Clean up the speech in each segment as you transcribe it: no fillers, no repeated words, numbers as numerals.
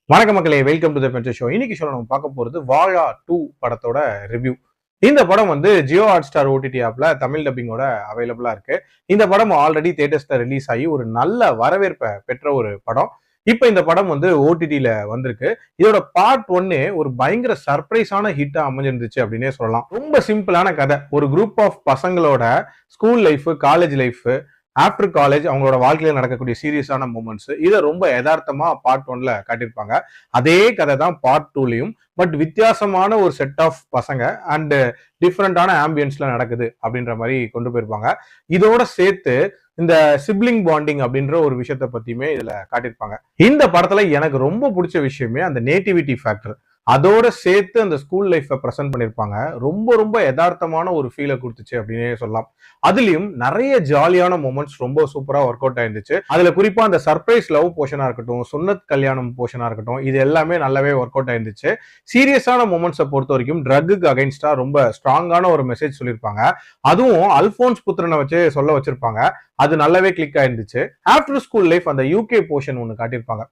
வணக்க மக்களே, welcome to the pent show. இன்னைக்கு ஷோ நம்ம பார்க்க போறது வாழா 2 படத்தோட ரிவ்யூ. இந்த படம் வந்து ஜியோ ஹாட்ஸ்டார் ஓடிடி ஆப்ல தமிழ் டப்பிங்கோட அவைலபிளா இருக்கு. இந்த படம் ஆல்ரெடி தியேட்டர்ஸ்ல ரிலீஸ் ஆகி ஒரு நல்ல வரவேற்பை பெற்ற ஒரு படம். இப்ப இந்த படம் வந்து ஓடிடில வந்திருக்கு. இதோட பார்ட் 1 ஒரு பயங்கர சர்ப்ரைஸான ஹிட்டா அமைஞ்சிருந்துச்சு அப்படின்னே சொல்லலாம். ரொம்ப சிம்பிளான கதை. ஒரு குரூப் ஆஃப் பசங்களோட school life, college life, after college அவங்களோட வாழ்க்கையில நடக்கக்கூடிய சீரியஸான மூமெண்ட்ஸ் இதை ரொம்ப யதார்த்தமா பார்ட் 1ல காட்டியிருப்பாங்க. அதே கதை தான் பார்ட் 2லயும், பட் வித்தியாசமான ஒரு செட் ஆஃப் பசங்க அண்ட் டிஃப்ரெண்டான ஆம்பியன்ஸ்ல நடக்குது அப்படின்ற மாதிரி கொண்டு போயிருப்பாங்க. இதோட சேர்த்து இந்த சிப்ளிங் பாண்டிங் அப்படின்ற ஒரு விஷயத்த பத்தியுமே இதுல காட்டியிருப்பாங்க. இந்த படத்துல எனக்கு ரொம்ப பிடிச்ச விஷயமே அந்த நேட்டிவிட்டி ஃபேக்டர். அதோட சேர்த்து அந்த ஸ்கூல் லைஃப்பை ப்ரெசென்ட் பண்ணியிருப்பாங்க. ரொம்ப ரொம்ப யதார்த்தமான ஒரு ஃபீலை கொடுத்துச்சு அப்படின்னே சொல்லலாம். அதுலயும் நிறைய ஜாலியான மூமெண்ட்ஸ் ரொம்ப சூப்பரா ஒர்க் அவுட் ஆயிருந்துச்சு. அதுல குறிப்பா அந்த சர்ப்ரைஸ் லவ் போர்ஷனா இருக்கட்டும், சுன்னத் கல்யாணம் போர்ஷனா இருக்கட்டும், இது எல்லாமே நல்லாவே ஒர்க் அவுட் ஆயிருந்துச்சு. சீரியஸான மூமெண்ட்ஸை பொறுத்த வரைக்கும் ட்ரக்குக்கு அகைன்ஸ்டா ரொம்ப ஸ்ட்ராங்கான ஒரு மெசேஜ் சொல்லியிருப்பாங்க. அதுவும் அல்போன்ஸ் புத்திரனை வச்சு சொல்ல வச்சிருப்பாங்க. அது நல்லாவே கிளிக் ஆயிருந்துச்சு. ஆஃப்டர் ஸ்கூல் லைஃப் அந்த யூகே போர்ஷன் ஒன்று காட்டியிருப்பாங்க.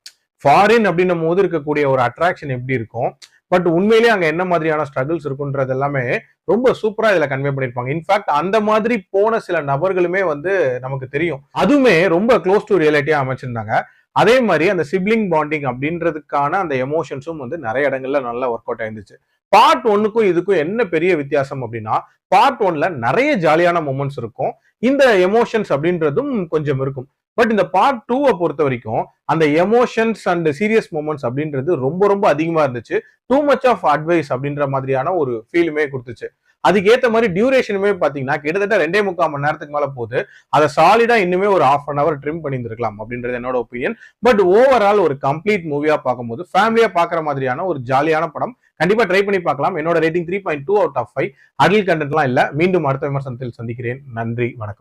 ஃபாரின் அப்படின்னும் போது இருக்கக்கூடிய ஒரு அட்ராக்ஷன் எப்படி இருக்கும், பட் உண்மையிலேயே அங்க என்ன மாதிரியான ஸ்ட்ரகிள்ஸ் இருக்குன்றது எல்லாமே ரொம்ப சூப்பரா இதுல கன்வே பண்ணிருப்பாங்க. இன்ஃபேக்ட் அந்த மாதிரி போன சில நபர்களுமே வந்து நமக்கு தெரியும். அதுவுமே ரொம்ப க்ளோஸ் டு ரியாலிட்டியா அமைச்சிருந்தாங்க. அதே மாதிரி அந்த சிப்ளிங் பாண்டிங் அப்படின்றதுக்கான அந்த எமோஷன்ஸும் வந்து நிறைய இடங்கள்ல நல்லா ஒர்க் அவுட் ஆயிருந்துச்சு. பார்ட் 1க்கும் இதுக்கும் என்ன பெரிய வித்தியாசம் அப்படின்னா, பார்ட் 1ல நிறைய ஜாலியான மூமெண்ட்ஸ் இருக்கும். இந்த எமோஷன்ஸ் அப்படின்றதும் கொஞ்சம் இருக்கும். பட் இந்த பார்ட் 2 பொறுத்த வரைக்கும் அந்த எமோஷன்ஸ் அண்ட் சீரியஸ் மூமெண்ட்ஸ் அப்படின்றது ரொம்ப ரொம்ப அதிகமா இருந்துச்சு. டூ மச் ஆஃப் அட்வைஸ் அப்படின்ற மாதிரியான ஒரு ஃபீலுமே கொடுத்துச்சு. அதுக்கு ஏத்த மாதிரி டியூரேஷனுமே பாத்தீங்கன்னா கிட்டத்தட்ட 2.25 மணி நேரத்துக்கு மேல போகுது. அதை சாலிடா இன்னுமே ஒரு ½ அன் அவர் ட்ரிம் பண்ணியிருந்திருக்கலாம் அப்படின்றது என்னோட ஒப்பீனியன். பட் ஓவரால் ஒரு கம்ப்ளீட் மூவியா பார்க்கும்போது ஃபேமிலியா பாக்குற மாதிரியான ஒரு ஜாலியான படம். கண்டிப்பா ட்ரை பண்ணி பார்க்கலாம். என்னோட ரேட்டிங் 3.2 அவுட் ஆஃப் 5. அடல்ட் கண்டென்ட்லாம் இல்ல. மீண்டும் அடுத்த விமர்சனத்தில் சந்திக்கிறேன். நன்றி, வணக்கம்.